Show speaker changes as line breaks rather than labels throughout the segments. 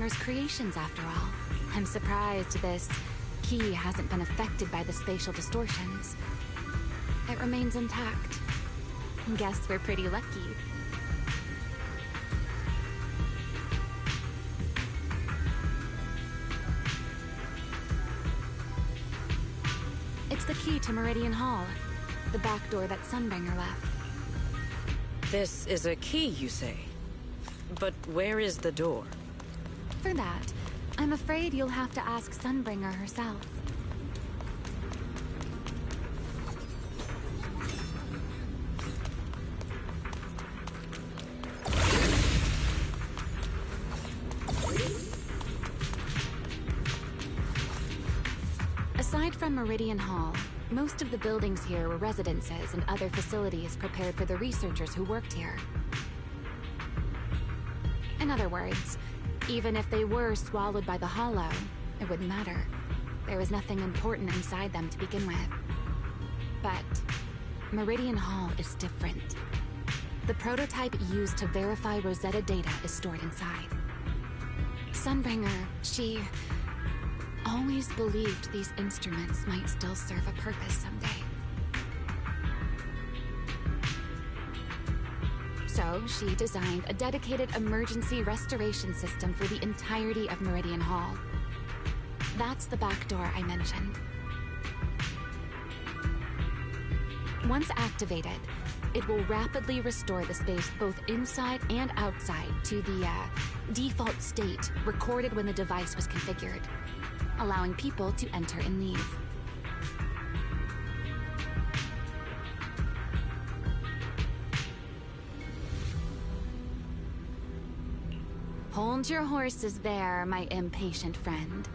Sunbringer's creations, after all. I'm surprised this key hasn't been affected by the spatial distortions. It remains intact. Guess we're pretty lucky. It's the key to Meridian Hall, the back door that Sunbringer left.
This is a key, you say? But where is the door?
For that, I'm afraid you'll have to ask Sunbringer herself. Aside from Meridian Hall, most of the buildings here were residences and other facilities prepared for the researchers who worked here. In other words, even if they were swallowed by the Hollow, it wouldn't matter. There was nothing important inside them to begin with. But Meridian Hall is different. The prototype used to verify Rosetta data is stored inside. Sunbringer, she always believed these instruments might still serve a purpose someday. So she designed a dedicated emergency restoration system for the entirety of Meridian Hall. That's the back door I mentioned. Once activated, it will rapidly restore the space both inside and outside to the default state recorded when the device was configured, allowing people to enter and leave. Hold your horses there, my impatient friend.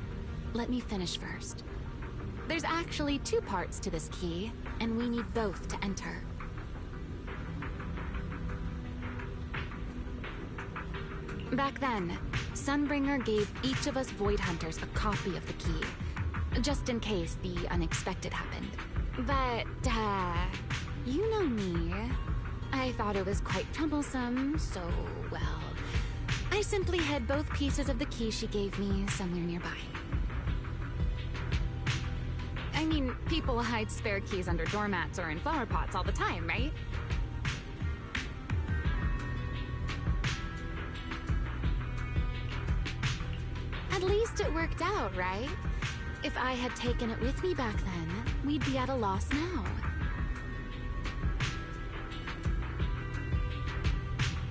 Let me finish first. There's actually two parts to this key, and we need both to enter. Back then, Sunbringer gave each of us Void Hunters a copy of the key, just in case the unexpected happened. But, you know me. I thought it was quite troublesome, so, well, I simply hid both pieces of the key she gave me somewhere nearby. I mean, people hide spare keys under doormats or in flower pots all the time, right? At least it worked out, right? If I had taken it with me back then, we'd be at a loss now.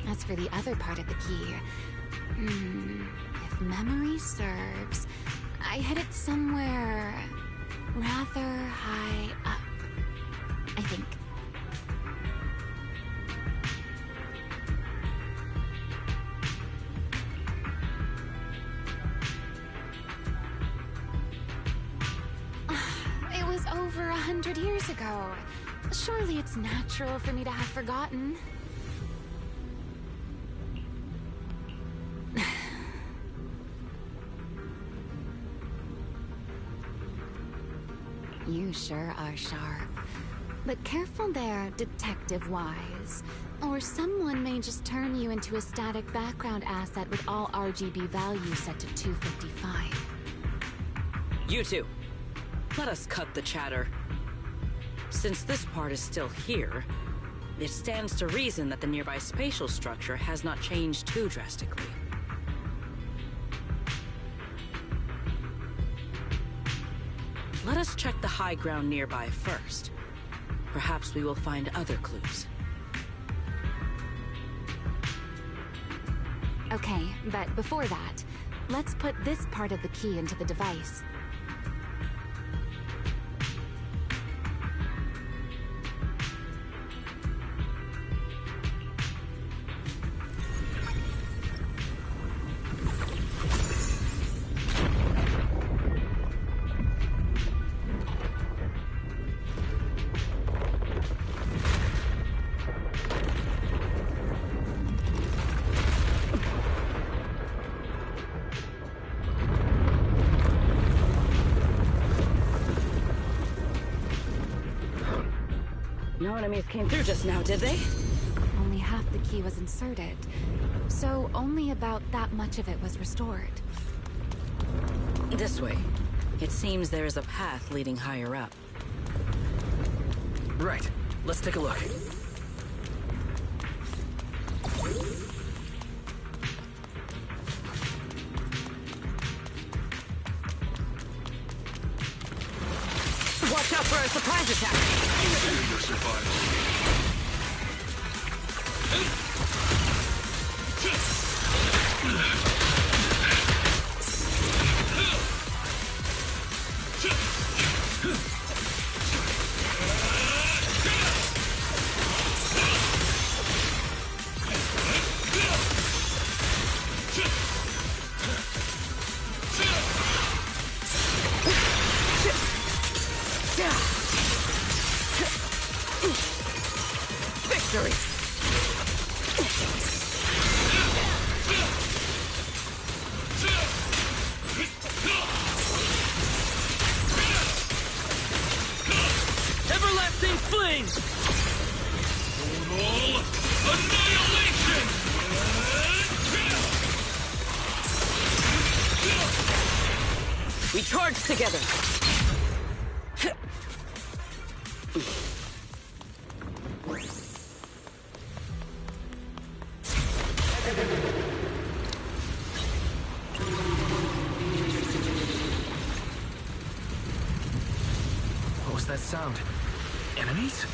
As for the other part of the key, if memory serves, I hid it somewhere rather high up, I think. It was over 100 years ago. Surely it's natural for me to have forgotten. You sure are sharp. But careful there, Detective Wise. Or someone may just turn you into a static background asset with all RGB values set to 255.
You two, let us cut the chatter. Since this part is still here, it stands to reason that the nearby spatial structure has not changed too drastically. Let us check the high ground nearby first. Perhaps we will find other clues.
Okay, but before that, let's put this part of the key into the device.
No enemies came through just now, did they?
Only half the key was inserted, so only about that much of it was restored.
This way. It seems there is a path leading higher up.
Right. Let's take a look.
Watch out for a surprise attack!
Your survival.
Victory!
Everlasting flame!
Total annihilation!
We charge together!
What was that sound? Enemies?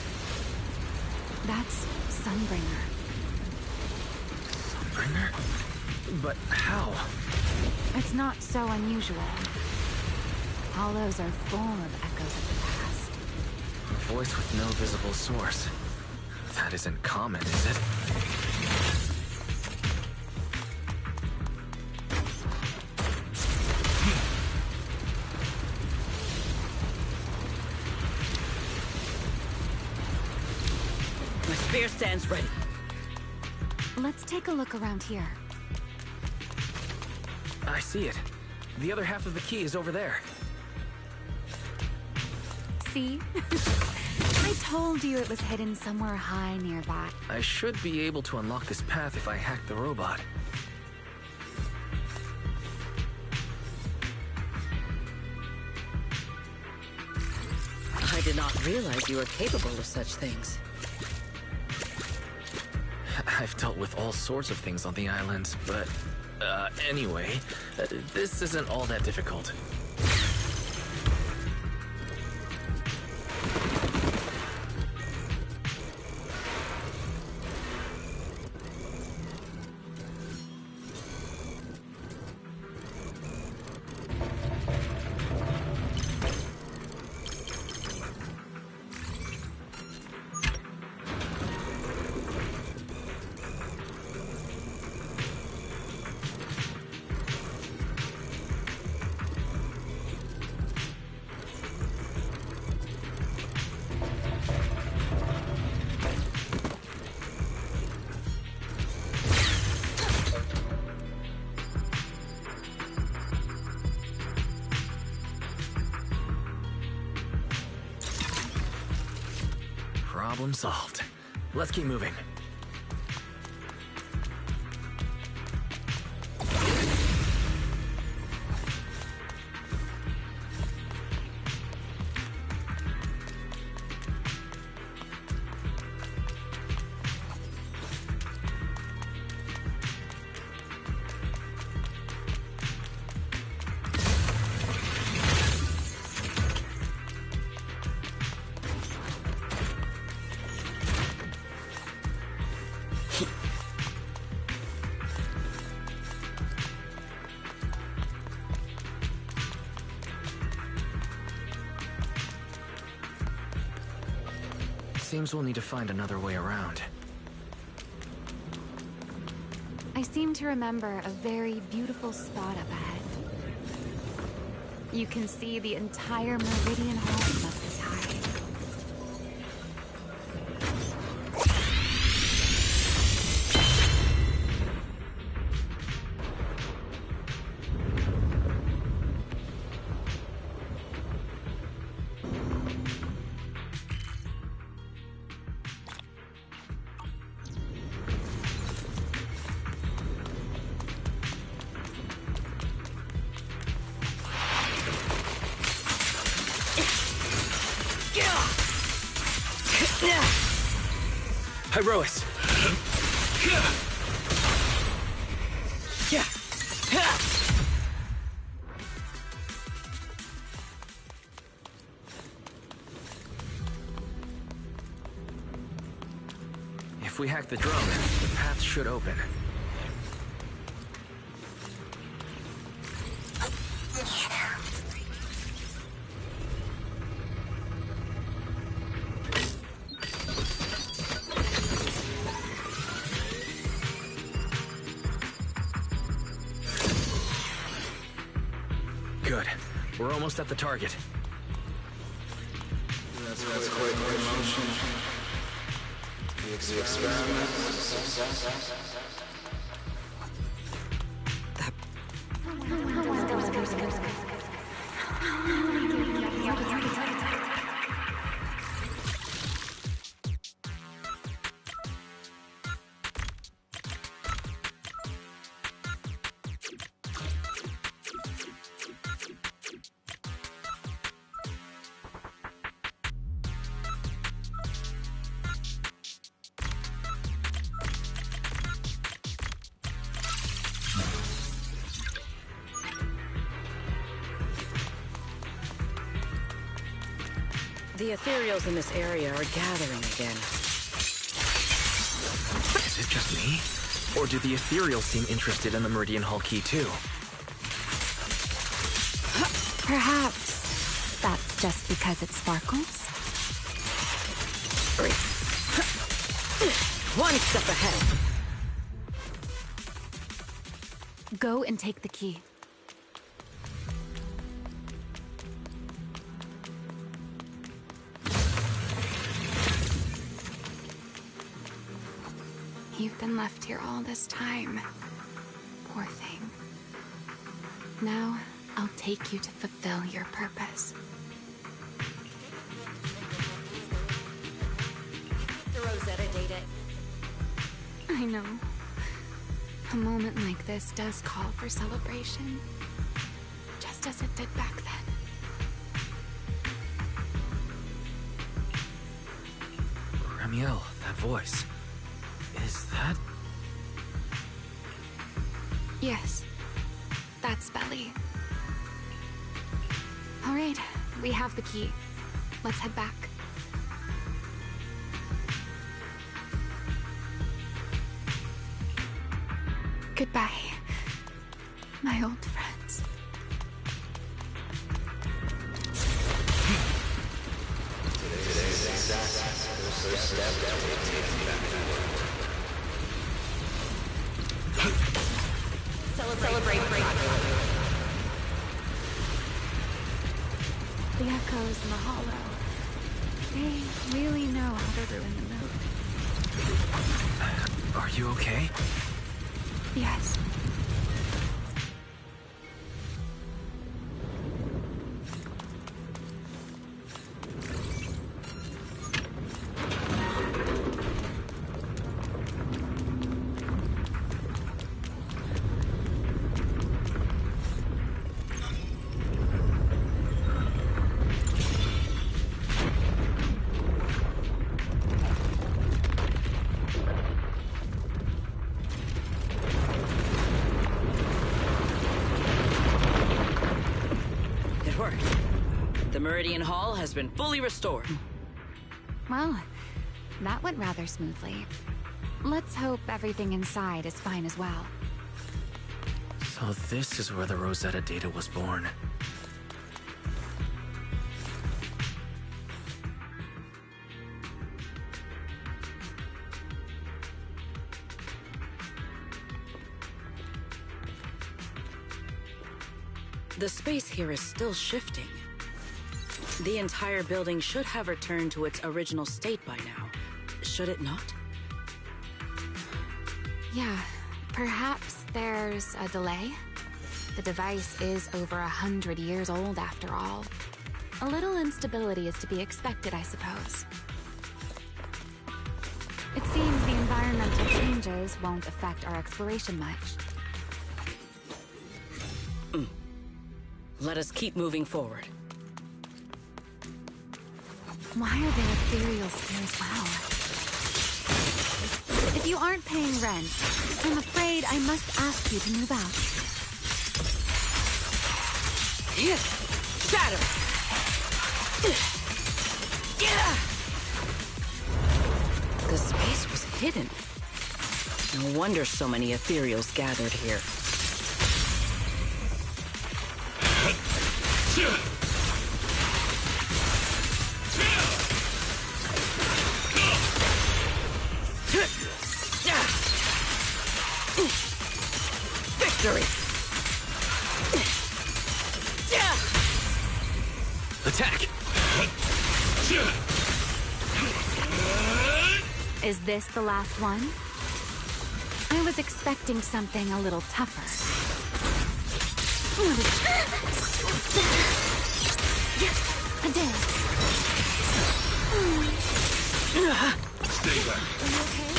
That's Sunbringer.
Bringer? But how?
It's not so unusual. Hollows are full of echoes of the past.
A voice with no visible source. That isn't common, is it?
My spear stands ready.
Let's take a look around here.
I see it. The other half of the key is over there.
See? I told you it was hidden somewhere high nearby.
I should be able to unlock this path if I hack the robot.
I did not realize you were capable of such things.
I've dealt with all sorts of things on the islands, but... anyway, this isn't all that difficult. Problem solved. Let's keep moving. Seems we'll need to find another way around.
I seem to remember a very beautiful spot up ahead. You can see the entire Meridian Hall from up this high.
Hyrois!
Yeah.
If we hack the drone, the path should open. Good. We're almost at the target.
That's quite the emotion. The experiment was a success.
The ethereals in this area are gathering again.
Is it just me? Or do the ethereals seem interested in the Meridian Hull key too?
Perhaps that's just because it sparkles?
One step ahead.
Go and take the key. You've been left here all this time. Poor thing. Now, I'll take you to fulfill your purpose.
The Rosetta data.
I know. A moment like this does call for celebration. Just as it did back then.
Ramiel, that voice. Is that...
Yes. That's Belly. All right, we have the key. Let's head back. Goodbye, my old friends.
Today's success was the first step that we've taken back to work.
Celebrate breakthrough.
The echoes in the hollow. They really know how to ruin the mood.
Are you okay?
Yes.
It worked. The Meridian Hall has been fully restored.
Well, that went rather smoothly. Let's hope everything inside is fine as well.
So this is where the Rosetta data was born.
The space here is still shifting. The entire building should have returned to its original state by now. Should it not?
Yeah, perhaps there's a delay. The device is over 100 years old after all. A little instability is to be expected, I suppose. It seems the environmental changes won't affect our exploration much.
Let us keep moving forward.
Why are there ethereals here as well? If you aren't paying rent, I'm afraid I must ask you to move out.
Shatter! The space was hidden. No wonder so many ethereals gathered here. Victory!
Attack!
Is this the last one? I was expecting something a little tougher. A dance.
Stay back.
Are you okay?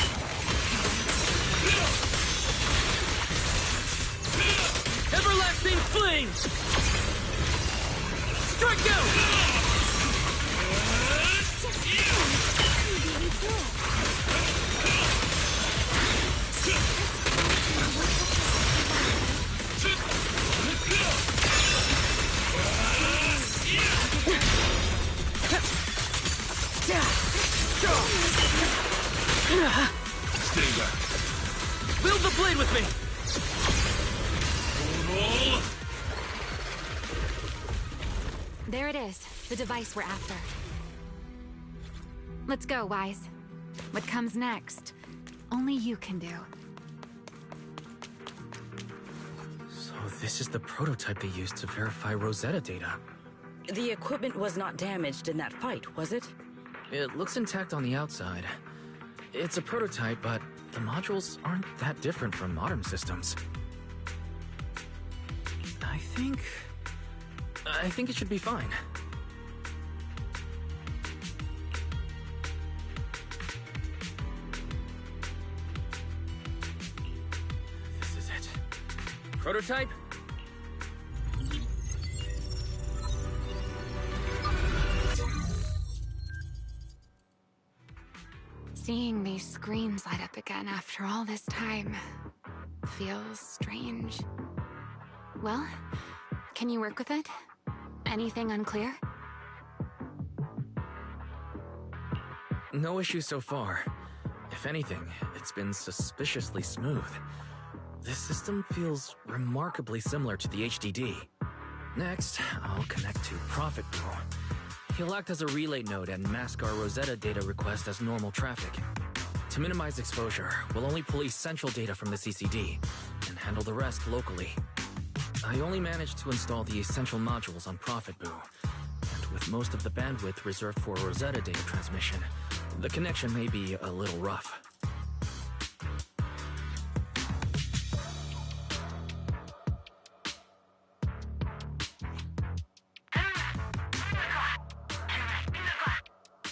Everlasting flames! Strike out!
Stay back.
Build the blade with me!
There it is, the device we're after. Let's go, Wise. What comes next, only you can do.
So this is the prototype they used to verify Rosetta data.
The equipment was not damaged in that fight, was it?
It looks intact on the outside. It's a prototype, but the modules aren't that different from modern systems. I think it should be fine. This is it. Prototype?
Seeing these screens light up again after all this time feels strange. Well, can you work with it? Anything unclear?
No issues so far. If anything, it's been suspiciously smooth. This system feels remarkably similar to the HDD. Next, I'll connect to Prophet Boo. He'll act as a relay node and mask our Rosetta data request as normal traffic. To minimize exposure, we'll only police central data from the CCD and handle the rest locally. I only managed to install the essential modules on Prophet Boo, and with most of the bandwidth reserved for Rosetta data transmission, the connection may be a little rough.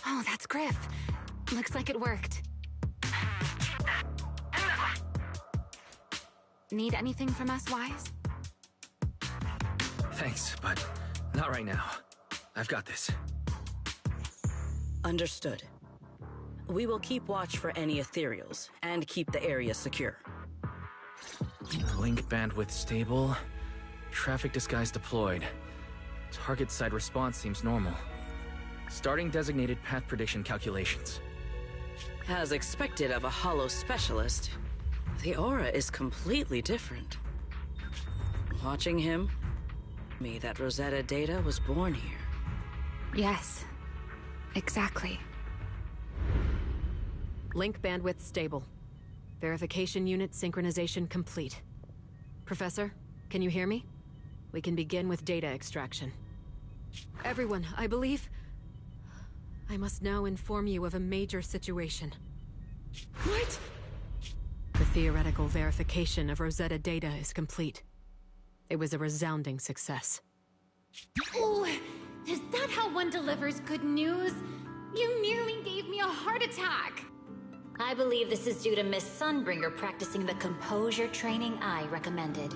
Oh, that's Griff. Looks like it worked. Need anything from us, Wise?
Thanks, but not right now. I've got this.
Understood. We will keep watch for any ethereals and keep the area secure.
Link bandwidth stable. Traffic disguise deployed. Target side response seems normal. Starting designated path prediction calculations.
As expected of a holo specialist, the aura is completely different. Watching him, me that Rosetta data was born here.
Yes, exactly.
Link bandwidth stable. Verification unit synchronization complete. Professor, can you hear me? We can begin with data extraction. Everyone, I believe... I must now inform you of a major situation.
What?
The theoretical verification of Rosetta data is complete. It was a resounding success.
Oh, is that how one delivers good news? You nearly gave me a heart attack!
I believe this is due to Miss Sunbringer practicing the composure training I recommended.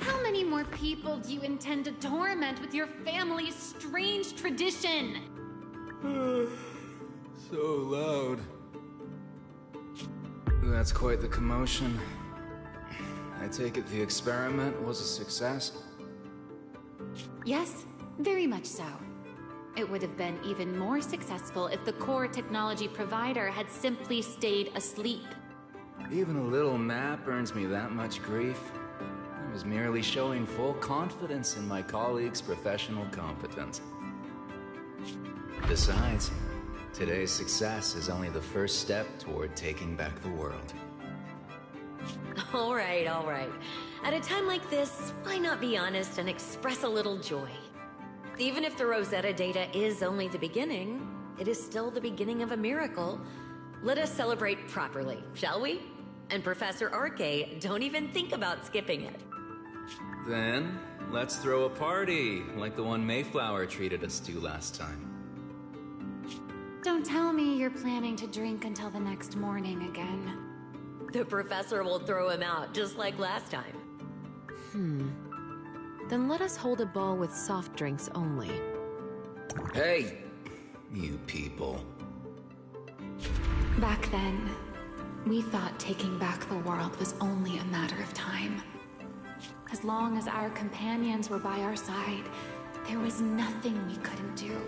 How many more people do you intend to torment with your family's strange tradition?
So loud. that's quite the commotion. I take it the experiment was a success?
Yes, very much so. It would have been even more successful if the core technology provider had simply stayed asleep.
Even a little nap earns me that much grief. I was merely showing full confidence in my colleagues' professional competence. Besides, today's success is only the first step toward taking back the world.
All right, all right. At a time like this, why not be honest and express a little joy? Even if the Rosetta data is only the beginning, it is still the beginning of a miracle. Let us celebrate properly, shall we? And Professor Arke, don't even think about skipping it.
Then, let's throw a party, like the one Mayflower treated us to last time.
Don't tell me you're planning to drink until the next morning again.
The professor will throw him out, just like last time.
Then let us hold a ball with soft drinks only.
Hey, you people.
Back then, we thought taking back the world was only a matter of time. As long as our companions were by our side, there was nothing we couldn't do.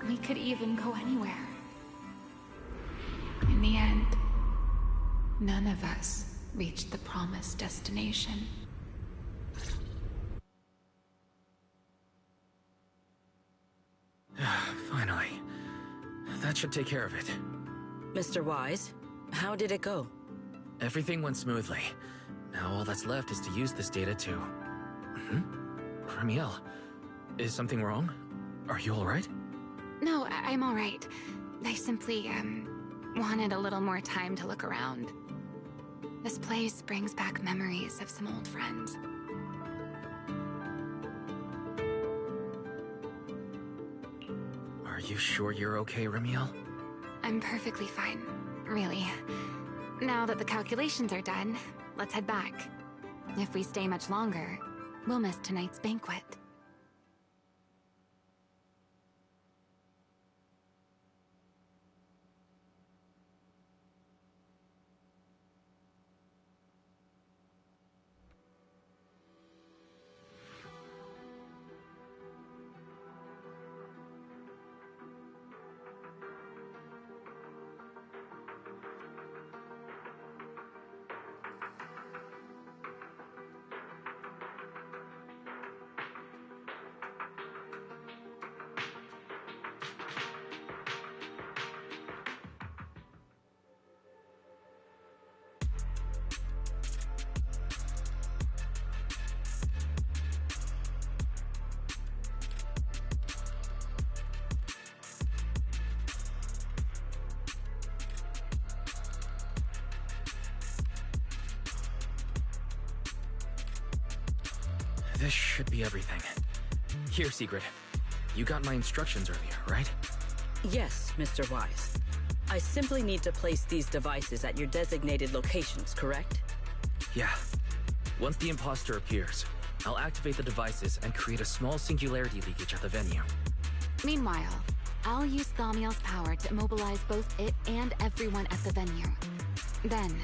We could even go anywhere. In the end, none of us reached the promised destination.
Finally. That should take care of it.
Mr. Wise, how did it go?
Everything went smoothly. Now all that's left is to use this data to... Ramiel, is something wrong? Are you alright?
No, I'm all right. I simply, wanted a little more time to look around. This place brings back memories of some old friends.
Are you sure you're okay, Ramiel?
I'm perfectly fine, really. Now that the calculations are done, let's head back. If we stay much longer, we'll miss tonight's banquet.
This should be everything. Here, Secret. You got my instructions earlier, right?
Yes, Mr. Wise. I simply need to place these devices at your designated locations, correct?
Yeah. Once the imposter appears, I'll activate the devices and create a small singularity leakage at the venue.
Meanwhile, I'll use Thaumiel's power to immobilize both it and everyone at the venue. Then,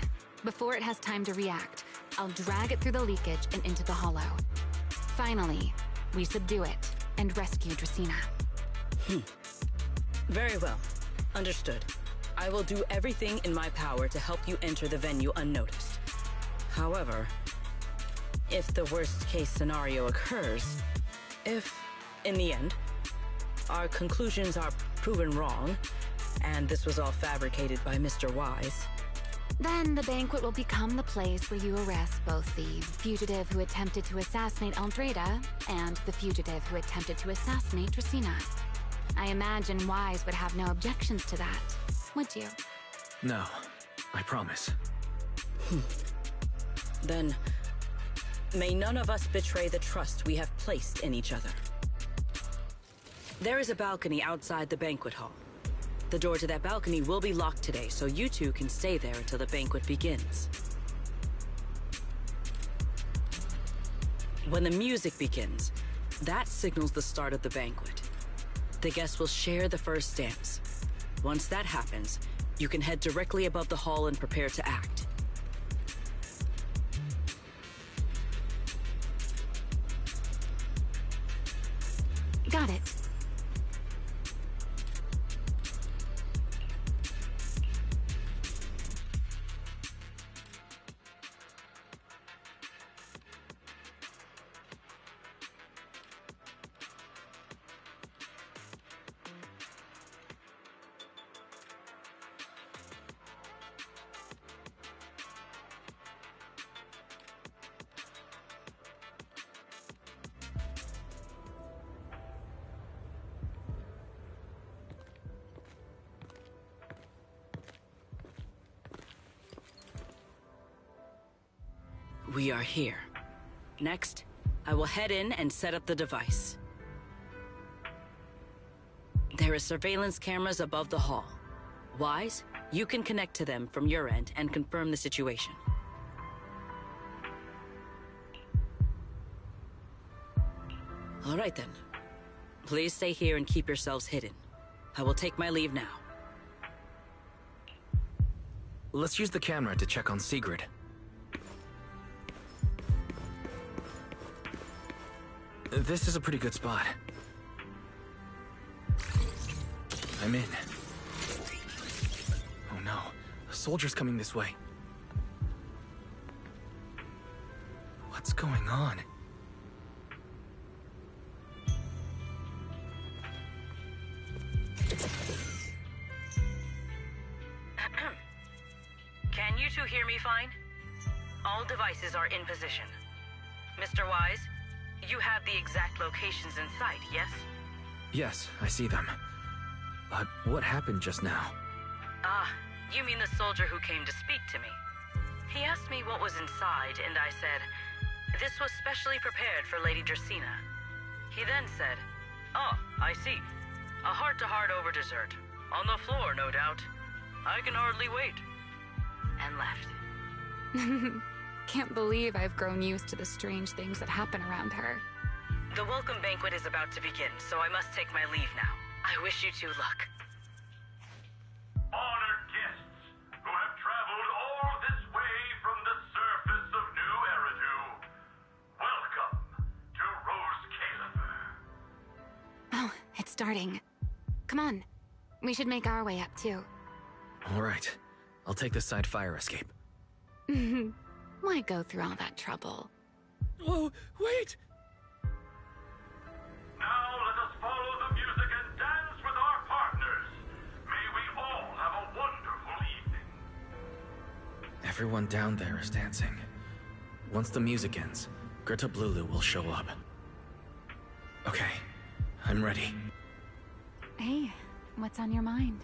before it has time to react, I'll drag it through the leakage and into the hollow. Finally, we subdue it and rescue Dracaena.
Very well. Understood. I will do everything in my power to help you enter the venue unnoticed. However, if the worst-case scenario occurs, if, in the end, our conclusions are proven wrong, and this was all fabricated by Mr. Wise,
then the banquet will become the place where you arrest both the fugitive who attempted to assassinate Aldreda and the fugitive who attempted to assassinate Dracaena. I imagine Wise would have no objections to that, would you?
No, I promise.
Then, may none of us betray the trust we have placed in each other. There is a balcony outside the banquet hall. The door to that balcony will be locked today, so you two can stay there until the banquet begins. When the music begins, that signals the start of the banquet. The guests will share the first dance. Once that happens, You can head directly above the hall and prepare to act.
Got it.
We are here. Next, I will head in and set up the device. There are surveillance cameras above the hall. Wise, you can connect to them from your end and confirm the situation. All right then. Please stay here and keep yourselves hidden. I will take my leave now.
Let's use the camera to check on Sigrid. This is a pretty good spot. I'm in. Oh no, a soldier's coming this way. What's going on?
Can you two hear me fine? All devices are in position. Mr. Wise, you have the exact locations in sight, yes?
Yes, I see them. But what happened just now?
Ah, you mean the soldier who came to speak to me. He asked me what was inside, and I said, this was specially prepared for Lady Dracaena. He then said, oh, I see. A heart-to-heart over dessert. On the floor, no doubt. I can hardly wait. And left.
Can't believe I've grown used to the strange things that happen around her.
The welcome banquet is about to begin, so I must take my leave now. I wish you two luck.
Honored guests who have traveled all this way from the surface of New Eridu, welcome to Rose Caliber.
Oh, it's starting. Come on. We should make our way up, too.
All right, I'll take the side fire escape.
Why go through all that trouble?
Oh, wait!
Now let us follow the music and dance with our partners. May we all have a wonderful evening.
Everyone down there is dancing. Once the music ends, Greta Blulu will show up. Okay, I'm ready.
Hey, what's on your mind?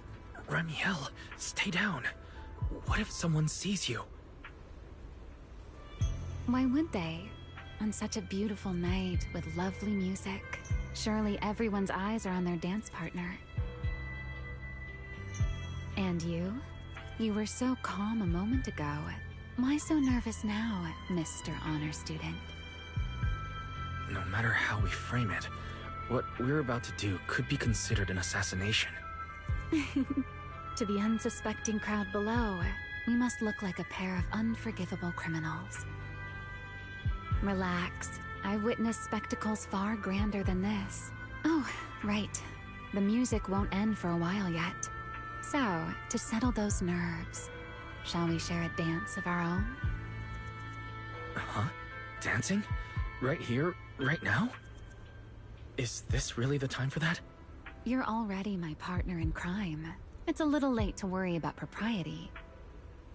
Ramiel, stay down. What if someone sees you?
Why would they? On such a beautiful night with lovely music. Surely everyone's eyes are on their dance partner. And you? You were so calm a moment ago. Why so nervous now, Mr. Honor Student?
No matter how we frame it, what we're about to do could be considered an assassination.
To the unsuspecting crowd below, we must look like a pair of unforgivable criminals. Relax. I've witnessed spectacles far grander than this. Oh, right. The music won't end for a while yet. So, to settle those nerves, shall we share a dance of our own?
Huh? Dancing? Right here, right now? Is this really the time for that?
You're already my partner in crime. It's a little late to worry about propriety.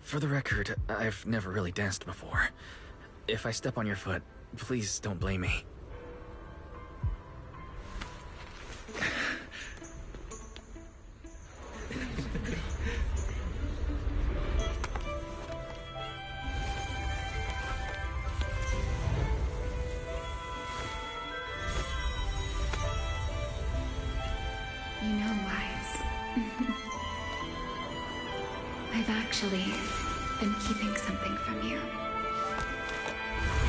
For the record, I've never really danced before. If I step on your foot, please don't blame me.
You know, Wise. I've actually been keeping something from you.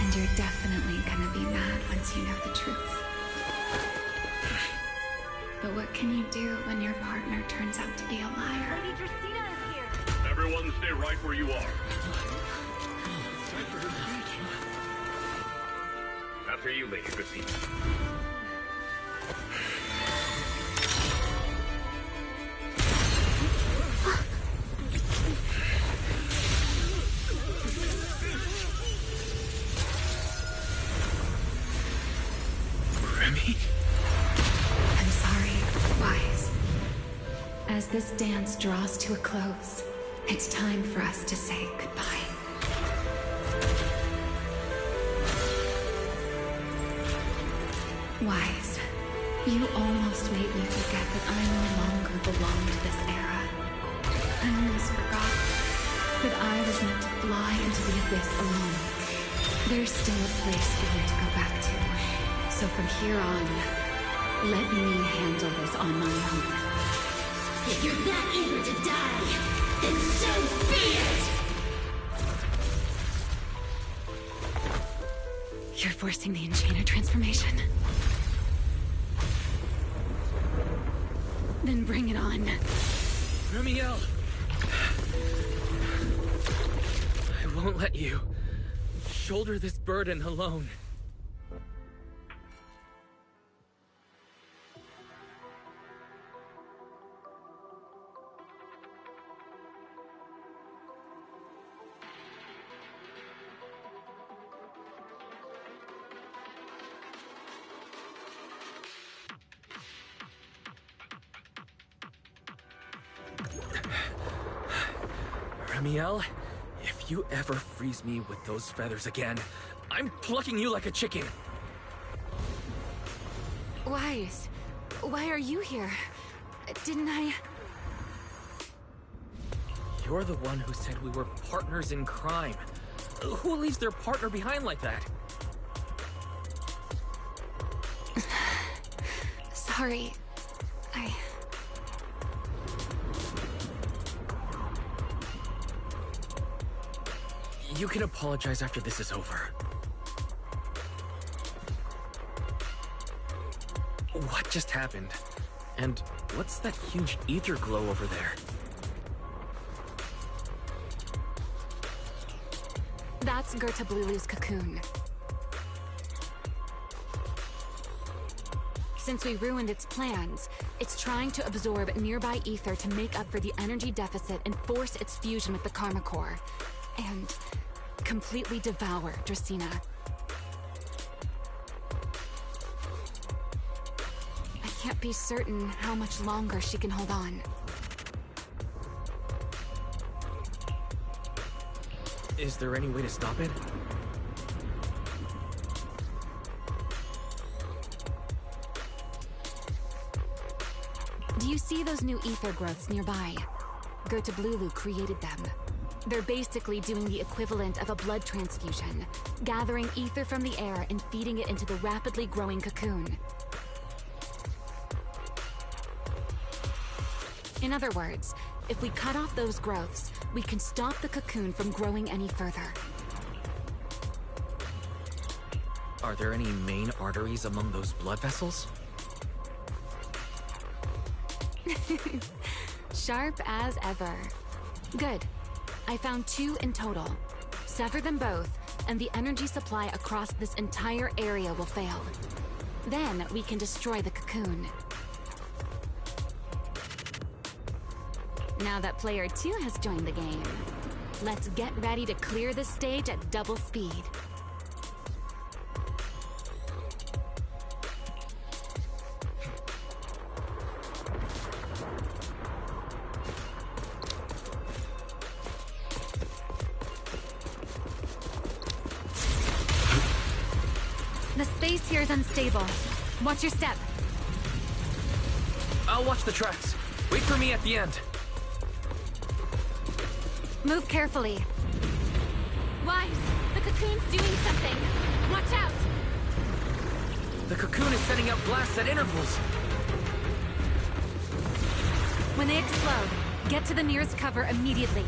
And you're definitely gonna be mad once you know the truth. But what can you do when your partner turns out to be a liar?
Lady Dracaena is here.
Everyone stay right where you are. After you, Lady Christine.
Remy?
I'm sorry, Wise. As this dance draws to a close, it's time for us to say goodbye. Wise, you almost made me forget that I no longer belong to this era. I almost forgot that I was meant to fly into the abyss alone. There's still a place for you to go back to. So from here on, let me handle this on my own.
If you're that eager to die, then so be it!
You're forcing the Enchainer transformation. Then bring it on.
Remiel! I won't let you shoulder this burden alone. Remiel, if you ever freeze me with those feathers again, I'm plucking you like a chicken.
Wise, why are you here? Didn't I...
You're the one who said we were partners in crime. Who leaves their partner behind like that?
Sorry.
You can apologize after this is over. What just happened? And what's that huge ether glow over there?
That's Gerta Blulu's cocoon. Since we ruined its plans, it's trying to absorb nearby ether to make up for the energy deficit and force its fusion with the Karma Core. And completely devour Dracena. I can't be certain how much longer she can hold on.
Is there any way to stop it?
Do you see those new ether growths nearby? Gerta Blulu created them. They're basically doing the equivalent of a blood transfusion, gathering ether from the air and feeding it into the rapidly growing cocoon. In other words, if we cut off those growths, we can stop the cocoon from growing any further.
Are there any main arteries among those blood vessels?
Sharp as ever. Good. I found 2 in total. Sever them both, and the energy supply across this entire area will fail. Then we can destroy the cocoon. Now that player 2 has joined the game, let's get ready to clear the stage at double speed. The space here is unstable. Watch your step.
I'll watch the tracks. Wait for me at the end.
Move carefully. Wise, the cocoon's doing something. Watch out!
The cocoon is sending out blasts at intervals.
When they explode, get to the nearest cover immediately.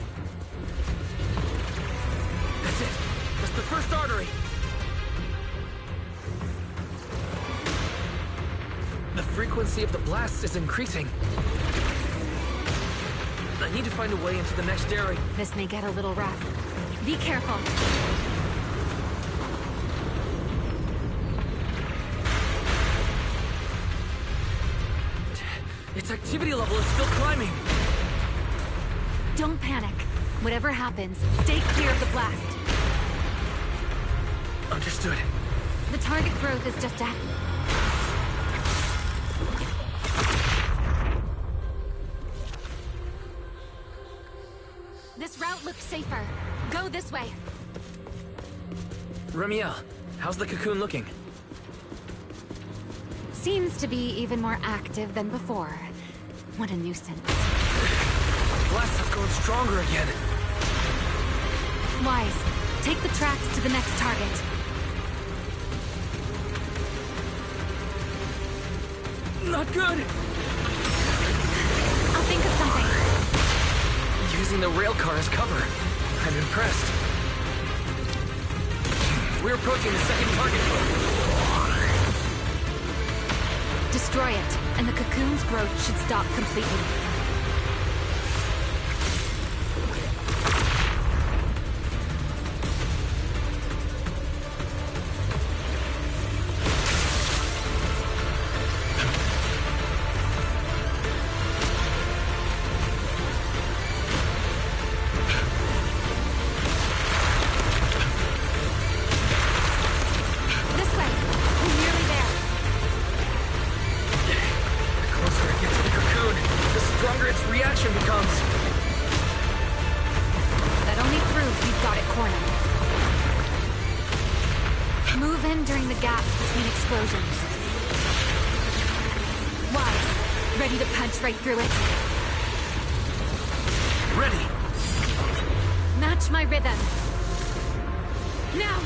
That's it. That's the first artery. The frequency of the blasts is increasing. I need to find a way into the next area.
This may get a little rough. Be careful.
Its activity level is still climbing.
Don't panic. Whatever happens, stay clear of the blast.
Understood.
The target growth is just at... This route looks safer. Go this way.
Remiel, how's the cocoon looking?
Seems to be even more active than before. What a nuisance.
Blasts have grown stronger again.
Wise, take the tracks to the next target.
Not good!
I'll think of something.
Using the railcar as cover. I'm impressed. We're approaching the second target.
Destroy it, and the cocoon's growth should stop completely. Right through it.
Ready.
Match my rhythm. Now.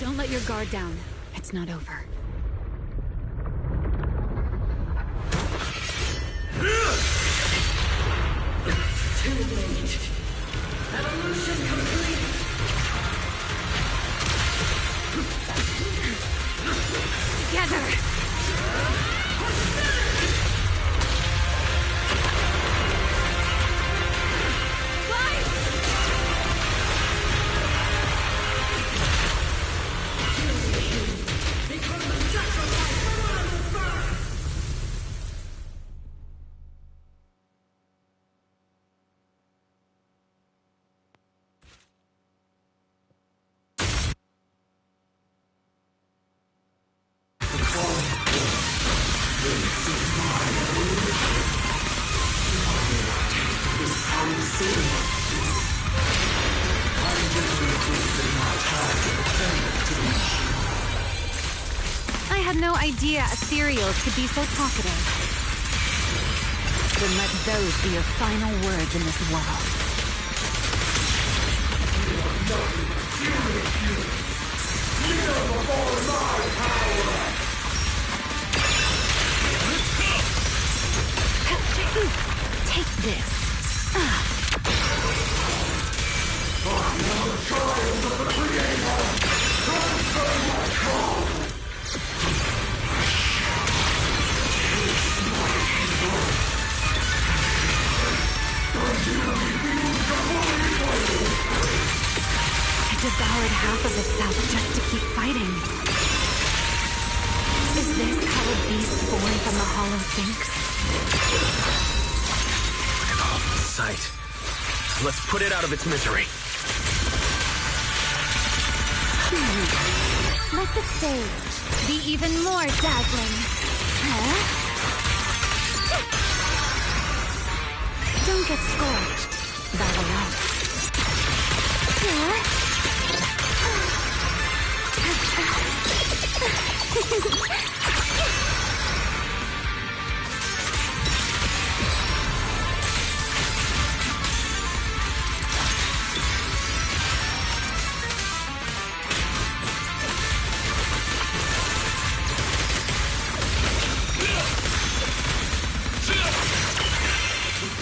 Don't let your guard down. It's not over.
Too late. Evolution complete.
Together! I had no idea ethereals could be so talkative. Then let those be your final words in this world. Take this. It devoured half of itself just to keep fighting. Is this how a beast born from the hollow thinks?
An awful sight. Let's put it out of its misery.
Let the stage be even more dazzling. Huh? Don't get scorched. That will help.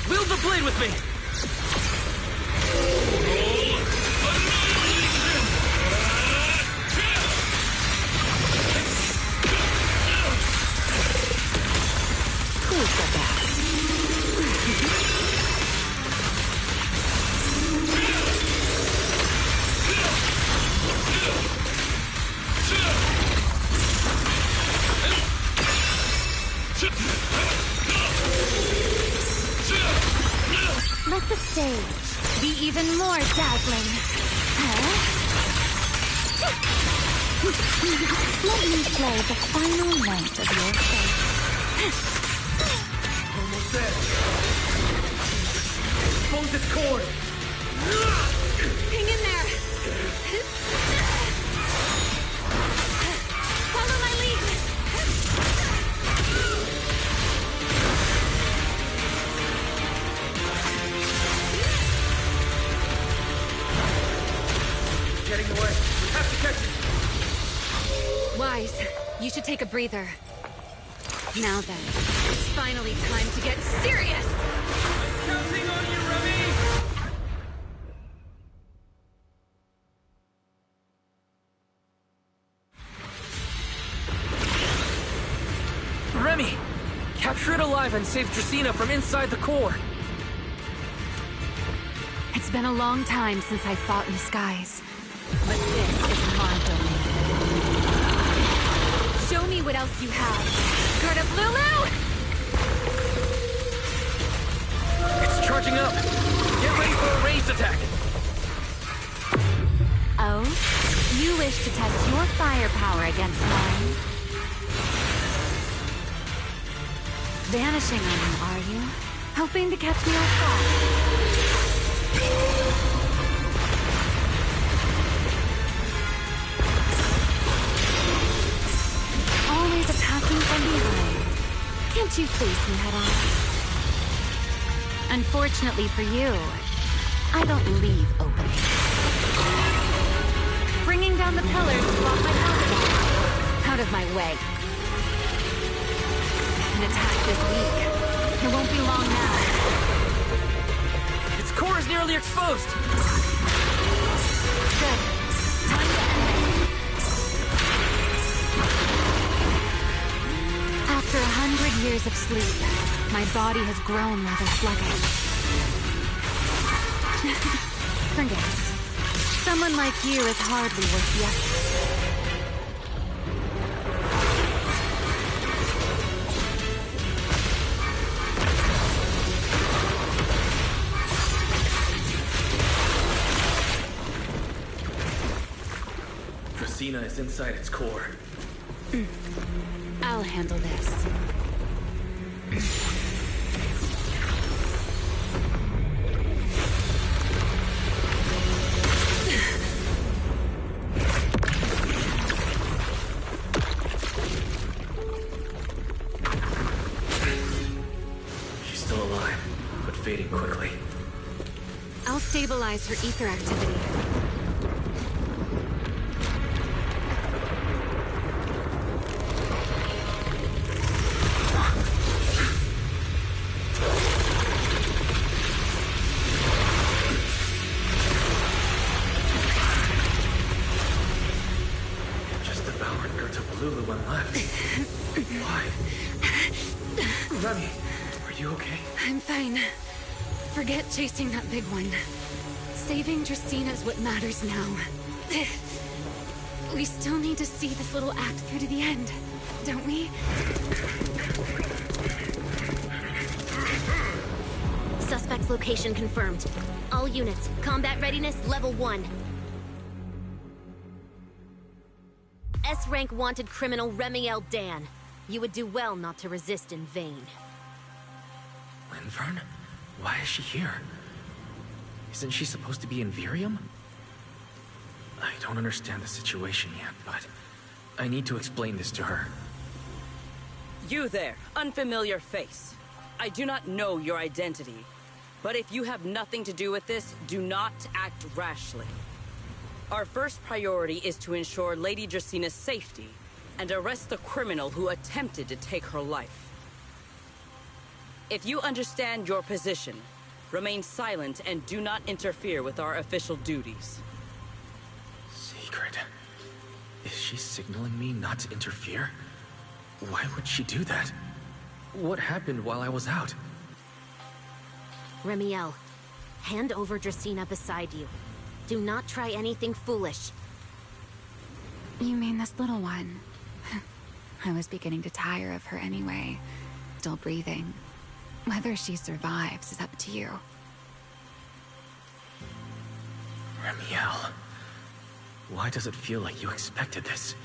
Wield the blade with me!
even more dazzling. Huh? Let me play the final note of your fate.
Almost there. Expose its cord.
Hang in there! Follow my lead!
Getting away. We have to catch it.
Wise, you should take a breather. Now then, it's finally time to get serious!
Counting on you, Remy! Remy! Capture it alive and save Dracaena from inside the core!
It's been a long time since I fought in the skies. But this is my domain. Show me what else you have. Skirt of Lulu!
It's charging up! Get ready for a ranged attack!
Oh? You wish to test your firepower against mine? Vanishing on me, are you? Hoping to catch me off guard? Always attacking from behind. Can't you face me head on? Unfortunately for you, I don't leave openings. Bringing down the pillars to block my path. Out of my way. An attack this week. It won't be long now.
Its core is nearly exposed!
Good. Time to end it. After 100 years of sleep, my body has grown rather sluggish. Forget it. Someone like you is hardly worth the effort.
Dracaena is inside its core.
I'll handle this.
She's still alive, but fading quickly.
I'll stabilize her ether activity.
Just devoured Lulu when left. Why? Remy, are you okay?
I'm fine. Forget chasing that big one. Saving Dracaena's what matters now. We still need to see this little act through to the end, don't we?
Suspect's location confirmed. All units, combat readiness level 1. S-rank wanted criminal Remy L. Dan. You would do well not to resist in vain.
Linvern? Why is she here? Isn't she supposed to be in Virium? I don't understand the situation yet, but I need to explain this to her.
You there, unfamiliar face. I do not know your identity, but if you have nothing to do with this, do not act rashly. Our first priority is to ensure Lady Dracaena's safety and arrest the criminal who attempted to take her life. If you understand your position, remain silent and do not interfere with our official duties.
Secret? Is she signaling me not to interfere? Why would she do that? What happened while I was out?
Remy L., hand over Dracaena beside you. Do not try anything foolish.
You mean this little one? I was beginning to tire of her anyway. Still breathing. Whether she survives is up to you.
Remiel, why does it feel like you expected this?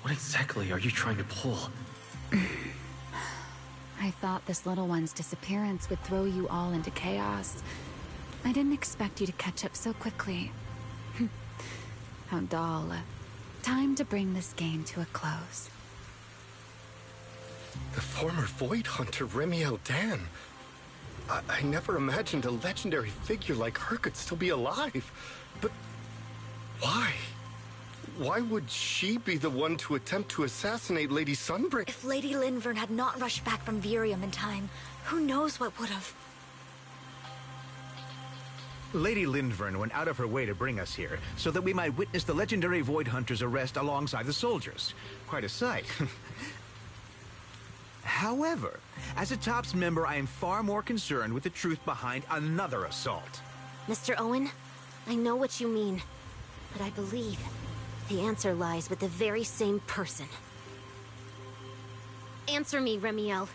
What exactly are you trying to pull?
I thought this little one's disappearance would throw you all into chaos. I didn't expect you to catch up so quickly. How dull. Time to bring this game to a close.
The former Void Hunter Remiel Dan. I never imagined a legendary figure like her could still be alive. But why? Why would she be the one to attempt to assassinate Lady Sunbringer?
If Lady Linvern had not rushed back from Virium in time, who knows what would have...
Lady Linvern went out of her way to bring us here, so that we might witness the legendary Void Hunter's arrest alongside the soldiers. Quite a sight. However, as a TOPS member, I am far more concerned with the truth behind another assault.
Mr. Owen, I know what you mean, but I believe the answer lies with the very same person. Answer me, Remiel.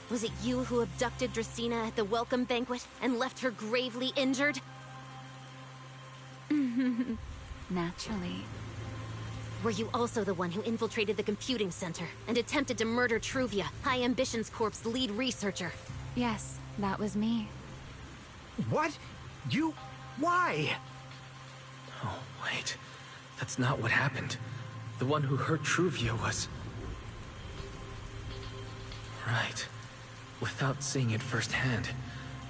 Was it you who abducted Dracena at the welcome banquet and left her gravely injured?
Naturally.
Were you also the one who infiltrated the computing center and attempted to murder Truvia, High Ambitions Corp's lead researcher?
Yes, that was me.
What? You... why?
Oh, wait. That's not what happened. The one who hurt Truvia was... Right. Without seeing it firsthand,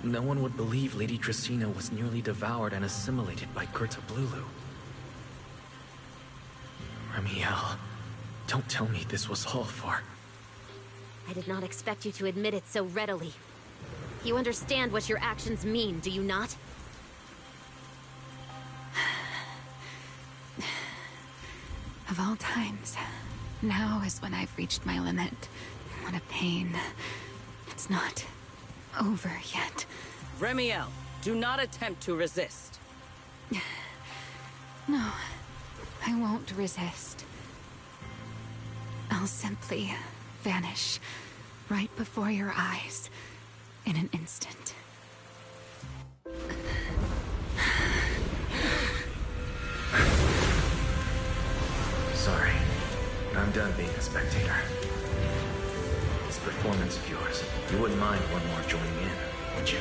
no one would believe Lady Dracena was nearly devoured and assimilated by Gerta Blulu. Remiel, don't tell me this was all for...
I did not expect you to admit it so readily. You understand what your actions mean, do you not?
Of all times, now is when I've reached my limit. What a pain. It's not over yet.
Remiel, do not attempt to resist.
No, I won't resist. I'll simply vanish right before your eyes in an instant.
Sorry. I'm done being a spectator. This performance of yours, you wouldn't mind one more joining in, would you?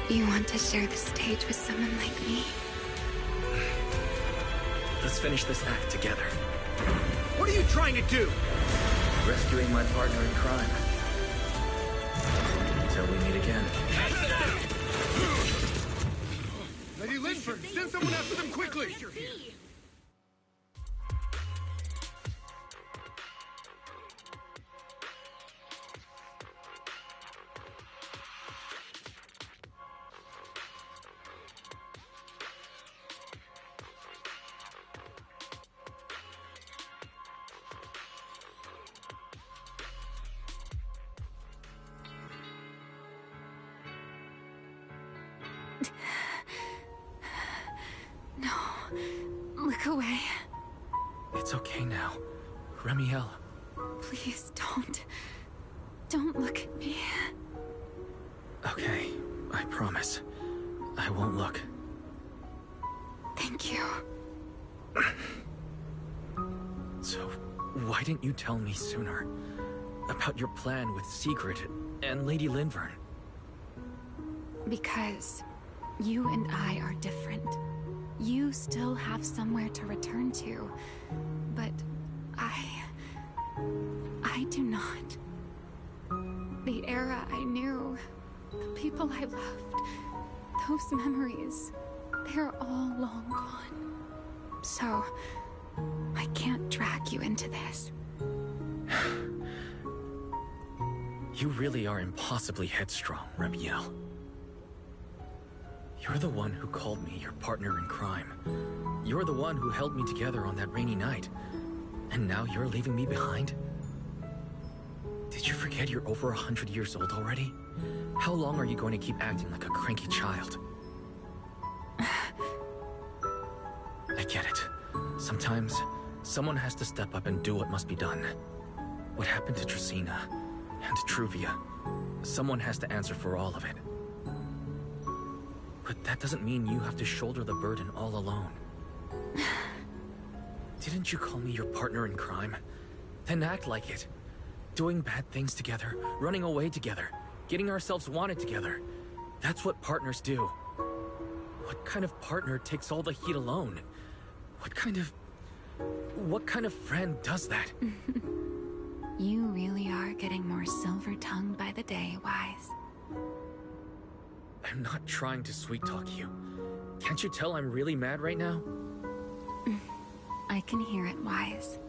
You want to share the stage with someone like me?
Let's finish this act together.
What are you trying to do?
Rescuing my partner in crime. Until we meet again.
Lady Linford, send someone after them quickly!
No, look away.
It's okay now. Remiel.
Please don't. Don't look at me.
Okay, I promise. I won't look.
Thank you.
So, why didn't you tell me sooner? About your plan with Sigrid and Lady Linvern?
Because you and I are different. You still have somewhere to return to, but I do not. The era I knew, the people I loved, those memories, they're all long gone. So, I can't drag you into this.
You really are impossibly headstrong, Remiel. You're the one who called me your partner in crime. You're the one who held me together on that rainy night. And now you're leaving me behind? Did you forget you're over 100 years old already? How long are you going to keep acting like a cranky child? I get it. Sometimes, someone has to step up and do what must be done. What happened to Dracena and Truvia? Someone has to answer for all of it. But that doesn't mean you have to shoulder the burden all alone. Didn't you call me your partner in crime? Then act like it. Doing bad things together, running away together, getting ourselves wanted together. That's what partners do. What kind of partner takes all the heat alone? What kind of friend does that?
You really are getting more silver-tongued by the day, Wise.
I'm not trying to sweet-talk you. Can't you tell I'm really mad right now?
I can hear it, Wise.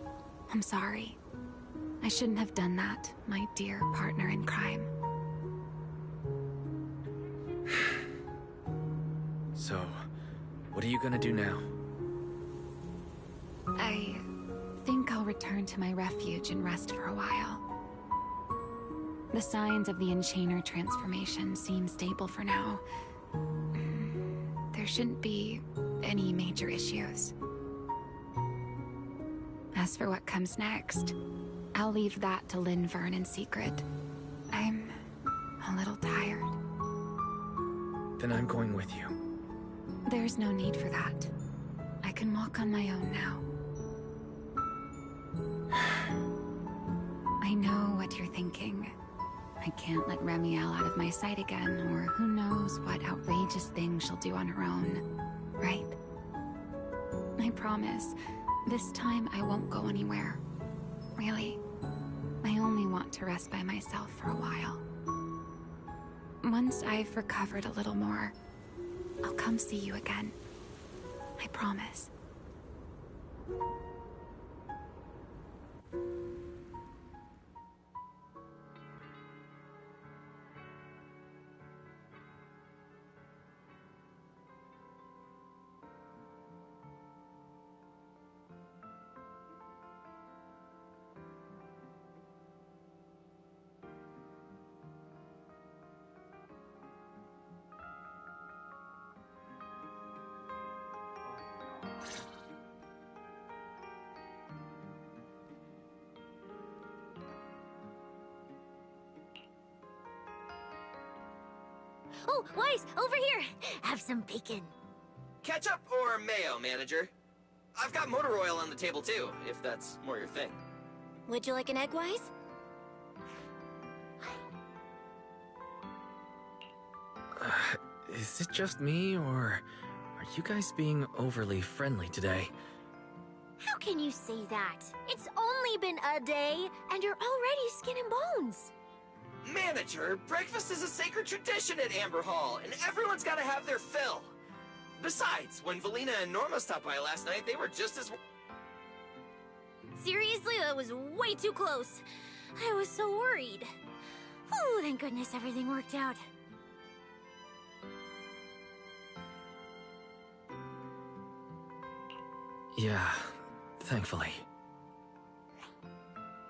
I'm sorry. I shouldn't have done that, my dear partner in crime.
So, what are you gonna do now?
I think I'll return to my refuge and rest for a while. The signs of the Enchainer transformation seem stable for now. There shouldn't be any major issues. As for what comes next, I'll leave that to Linvern in secret. I'm a little tired.
Then I'm going with you.
There's no need for that. I can walk on my own now. I know what you're thinking. I can't let Remiel out of my sight again, or who knows what outrageous thing she'll do on her own, right? I promise, this time I won't go anywhere. Really. I only want to rest by myself for a while. Once I've recovered a little more, I'll come see you again. I promise.
Oh, Wise, over here! Have some bacon.
Ketchup or mayo, manager? I've got motor oil on the table too, if that's more your thing.
Would you like an egg, Wise?
Is it just me, or are you guys being overly friendly today?
How can you say that? It's only been a day, and you're already skin and bones.
Manager, breakfast is a sacred tradition at Amber Hall, and everyone's gotta have their fill. Besides, when Valina and Norma stopped by last night, they were just as...
Seriously, that was way too close. I was so worried. Oh, thank goodness everything worked out.
Yeah, thankfully.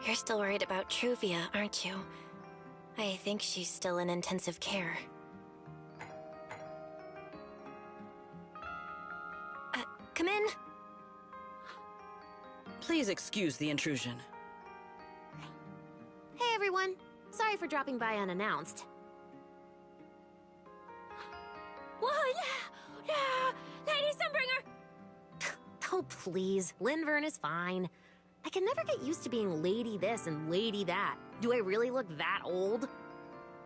You're still worried about Truvia, aren't you? I think she's still in intensive care. Come in.
Please excuse the intrusion.
Hey everyone. Sorry for dropping by unannounced. Whoa, yeah, Lady Sunbringer! Oh, please. Linvern is fine. I can never get used to being lady this and lady that. Do I really look that old?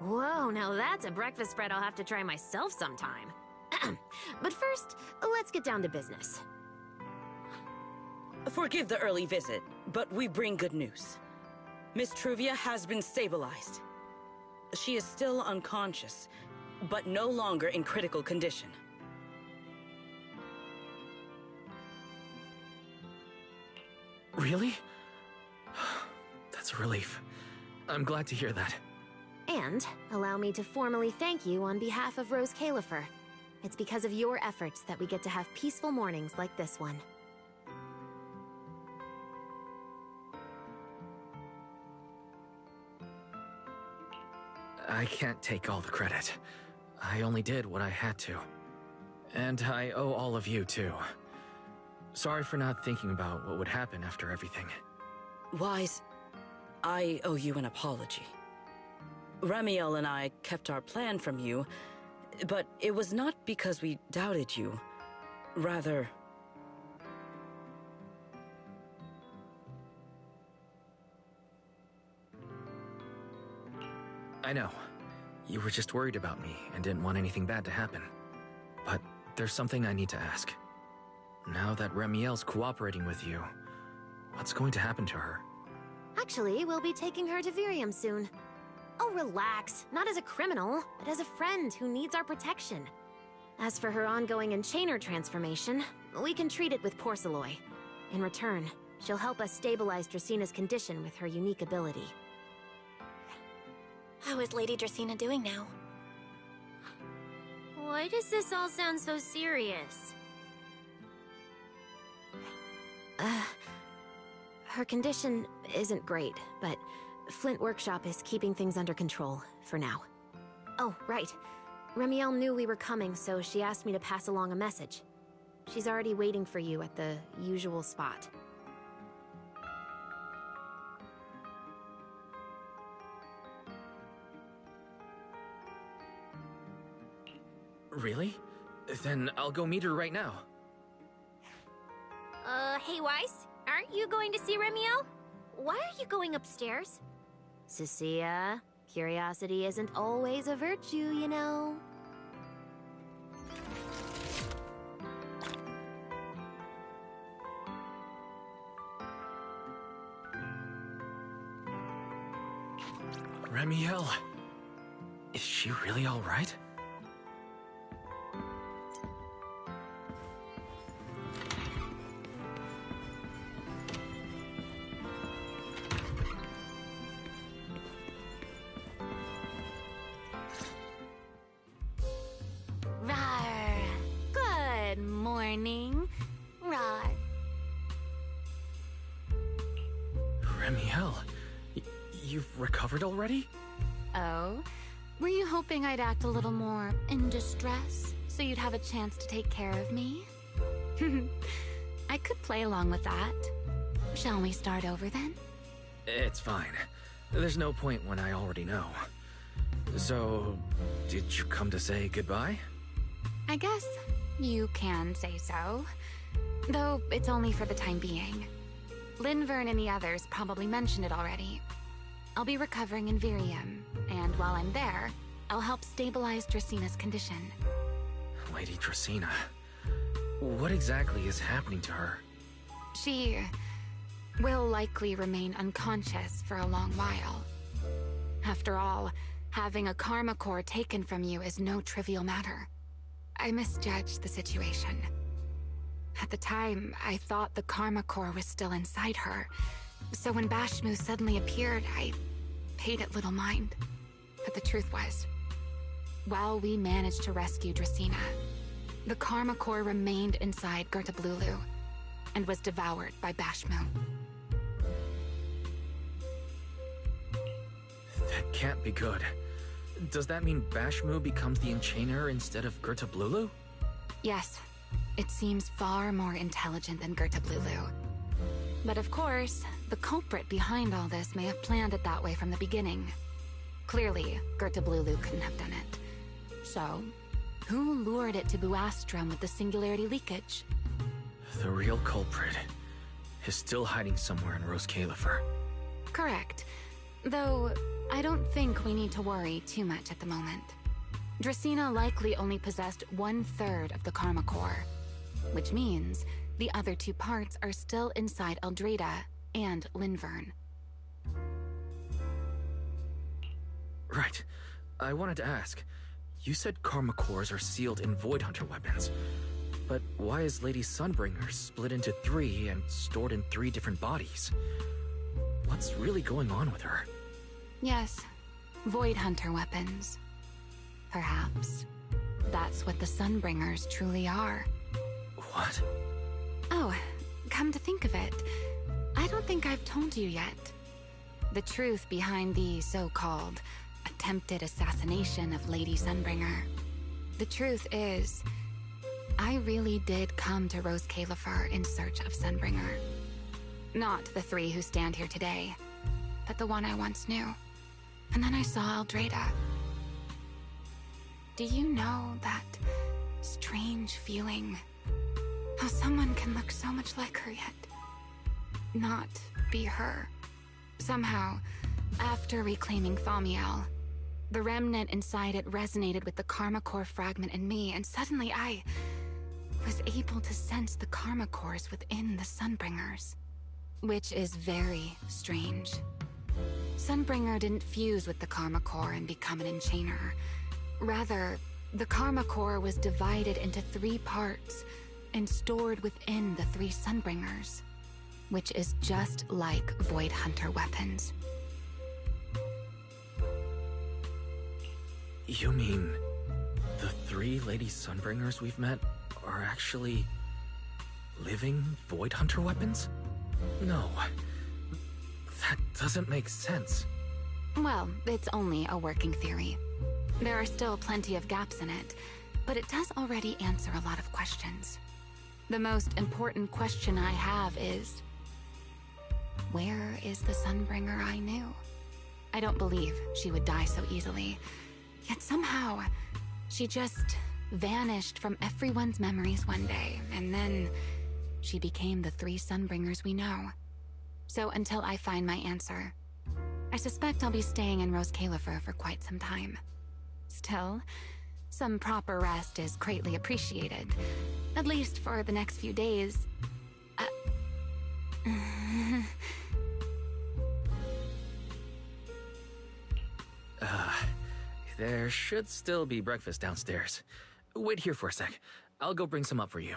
Whoa, now that's a breakfast spread I'll have to try myself sometime. But first, let's get down to business.
Forgive the early visit, but we bring good news. Miss Truvia has been stabilized. She is still unconscious, but no longer in critical condition.
Really? That's a relief. I'm glad to hear that.
And allow me to formally thank you on behalf of Rose Califer. It's because of your efforts that we get to have peaceful mornings like this one.
I can't take all the credit. I only did what I had to. And I owe all of you, too. Sorry for not thinking about what would happen after everything.
Wise, I owe you an apology. Remiel and I kept our plan from you But it was not because we doubted you. Rather...
I know. You were just worried about me and didn't want anything bad to happen. But there's something I need to ask. Now that Remiel's cooperating with you, what's going to happen to her?
Actually, we'll be taking her to Virium soon. Oh, relax. Not as a criminal, but as a friend who needs our protection. As for her ongoing Enchainer transformation, we can treat it with Porceloy. In return, she'll help us stabilize Dracina's condition with her unique ability.
How is Lady Dracina doing now?
Why does this all sound so serious? Her condition isn't great, but Flint Workshop is keeping things under control, for now. Oh, right. Remiel knew we were coming, so she asked me to pass along a message. She's already waiting for you at the usual spot.
Really? Then I'll go meet her right now.
Hey Weiss, aren't you going to see Remiel? Why are you going upstairs? Cecilia, curiosity isn't always a virtue, you know.
Remiel, is she really all right? Already?
Oh? Were you hoping I'd act a little more in distress, so you'd have a chance to take care of me? I could play along with that. Shall we start over then?
It's fine. There's no point when I already know. So, did you come to say goodbye?
I guess you can say so. Though it's only for the time being. Linvern and the others probably mentioned it already. I'll be recovering in Virium, and while I'm there, I'll help stabilize Dracina's condition.
Lady Dracina, what exactly is happening to her?
She will likely remain unconscious for a long while. After all, having a karma core taken from you is no trivial matter. I misjudged the situation. At the time, I thought the karma core was still inside her. So when Bashmu suddenly appeared, I paid it little mind. But the truth was, while we managed to rescue Dracina, the karma core remained inside Gertablulu and was devoured by Bashmu.
That can't be good. Does that mean Bashmu becomes the Enchainer instead of Gertablulu?
Yes. It seems far more intelligent than Gertablulu. But of course, the culprit behind all this may have planned it that way from the beginning. Clearly, Gertablulu couldn't have done it. So, who lured it to Buastrum with the singularity leakage?
The real culprit is still hiding somewhere in Rose Califer.
Correct. Though, I don't think we need to worry too much at the moment. Dracina likely only possessed 1/3 of the karma core, which means the other 2 parts are still inside Eldrada and Linvern.
Right. I wanted to ask. You said karma cores are sealed in Void Hunter weapons. But why is Lady Sunbringer split into 3 and stored in 3 different bodies? What's really going on with her?
Yes, Void Hunter weapons. Perhaps. That's what the Sunbringers truly are.
What?
Oh, come to think of it, I don't think I've told you yet. The truth behind the so-called attempted assassination of Lady Sunbringer. The truth is, I really did come to Rose Califer in search of Sunbringer. Not the 3 who stand here today, but the one I once knew. And then I saw Eldrada. Do you know that strange feeling? How someone can look so much like her yet not be her. Somehow, after reclaiming Thaumiel, the remnant inside it resonated with the Karma Core fragment in me, and suddenly I was able to sense the Karma Cores within the Sunbringers. Which is very strange. Sunbringer didn't fuse with the Karma Core and become an enchainer. Rather, the Karma Core was divided into 3 parts and stored within the 3 Sunbringers, which is just like Void Hunter weapons.
You mean the 3 Lady Sunbringers we've met are actually living Void Hunter weapons? No. That doesn't make sense.
Well, it's only a working theory. There are still plenty of gaps in it, but it does already answer a lot of questions. The most important question I have is, where is the Sunbringer I knew? I don't believe she would die so easily. Yet somehow, she just vanished from everyone's memories one day, and then she became the 3 Sunbringers we know. So until I find my answer, I suspect I'll be staying in Rose Califer for quite some time. Still, some proper rest is greatly appreciated, at least for the next few days.
There should still be breakfast downstairs. Wait here for a sec. I'll go bring some up for you.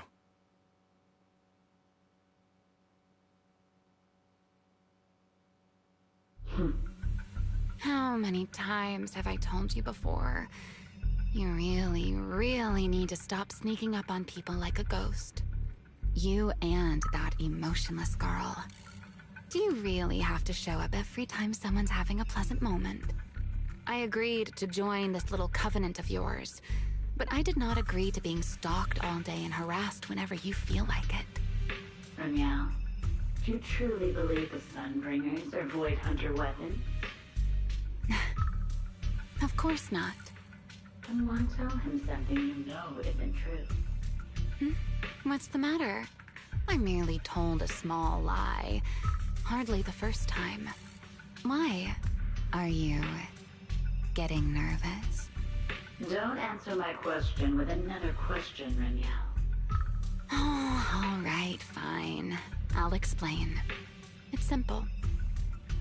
How many times have I told you before? You really, really need to stop sneaking up on people like a ghost. You and that emotionless girl. Do you really have to show up every time someone's having a pleasant moment? I agreed to join this little covenant of yours, but I did not agree to being stalked all day and harassed whenever you feel like it.
Remiel, do you truly believe the Sunbringers are Void Hunter weapons?
Of course not.
Then why tell him something you know isn't true?
What's the matter? I merely told a small lie. Hardly the first time. Why? Are you getting nervous?
Don't answer my question with another question, Remiel.
Oh, all right, fine. I'll explain. It's simple.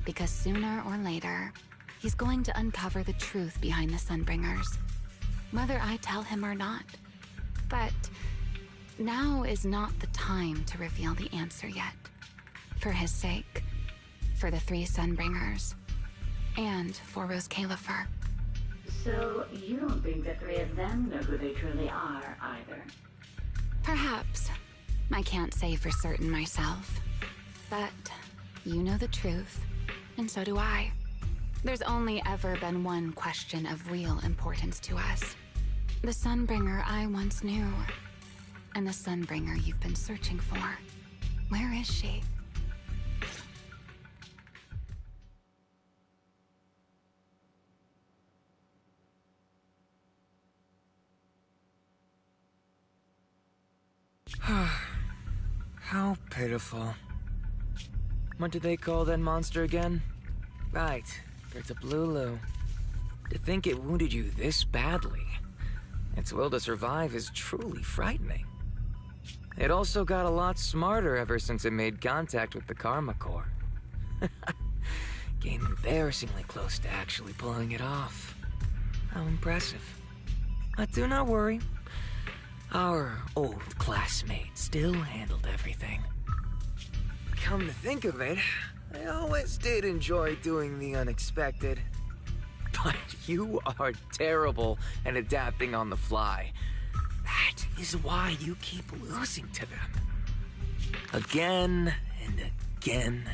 Because sooner or later, he's going to uncover the truth behind the Sunbringers. Whether I tell him or not. But now is not the time to reveal the answer yet. For his sake, for the 3 Sunbringers, and for Rose Califer.
So, you don't think the 3 of them know who they truly are, either?
Perhaps. I can't say for certain myself. But you know the truth, and so do I. There's only ever been one question of real importance to us. The Sunbringer I once knew, and the Sunbringer you've been searching for. Where is she?
How pitiful. What do they call that monster again? Right, it's a Blulu. To think it wounded you this badly. Its will to survive is truly frightening. It also got a lot smarter ever since it made contact with the Karma Core. Came embarrassingly close to actually pulling it off. How impressive. But do not worry. Our old classmate still handled everything. Come to think of it, I always did enjoy doing the unexpected. But you are terrible at adapting on the fly. That is why you keep losing to them. Again and again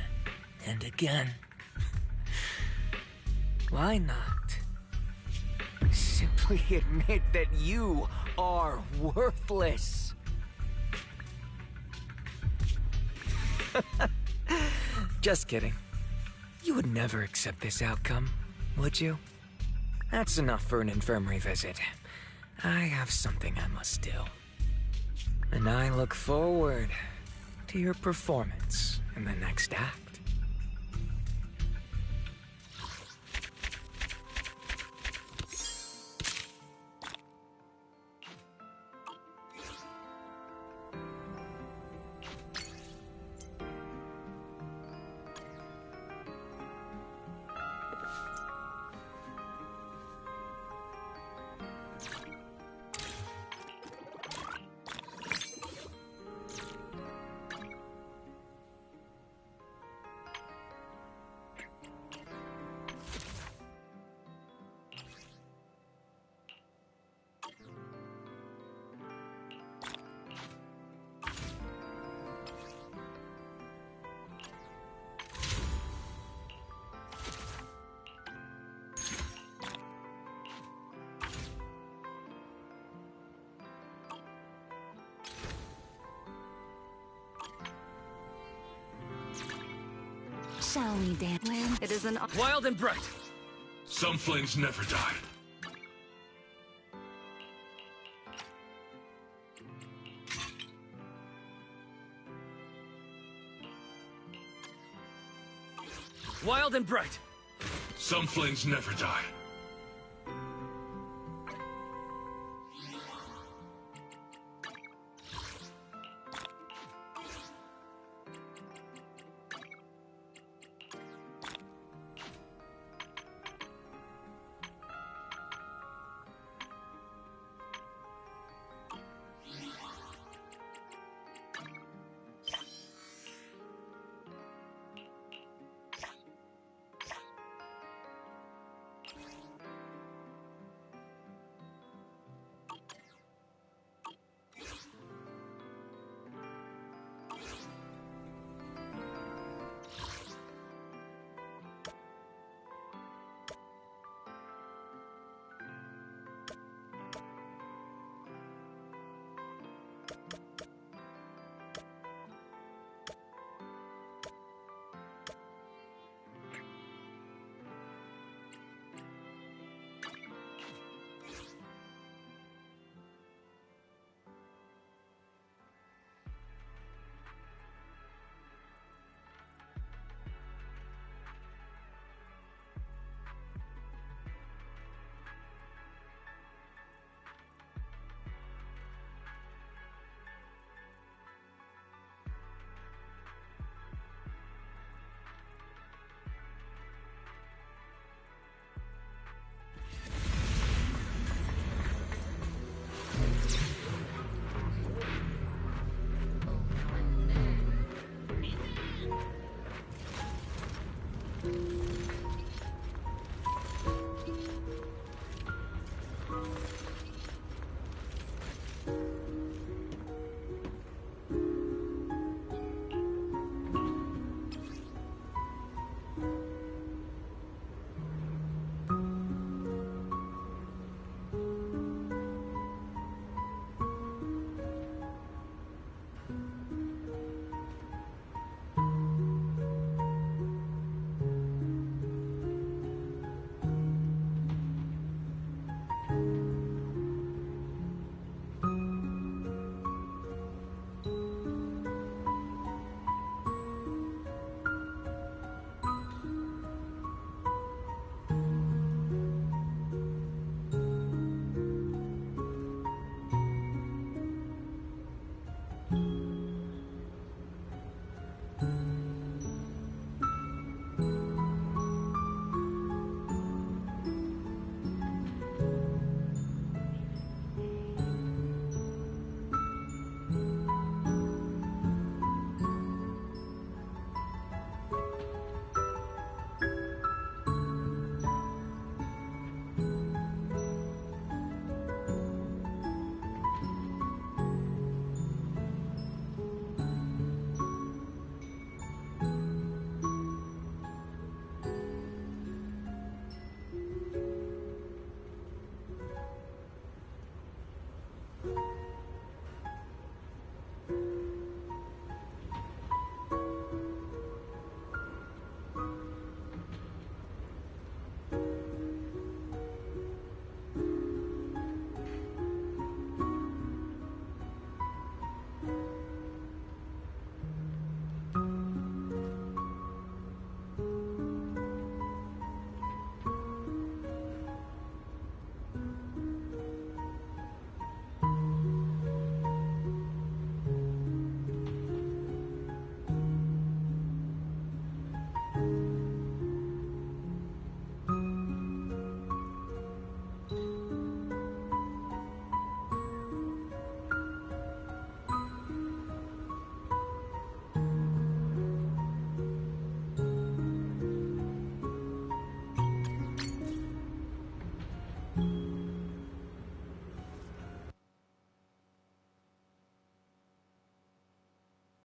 and again. Why not simply admit that you are worthless? Just kidding. You would never accept this outcome, would you? That's enough for an infirmary visit. I have something I must do. And I look forward to your performance in the next act.
Shall we dance? It is an
Wild and bright.
Some flames never die.
Wild and bright.
Some flames never die.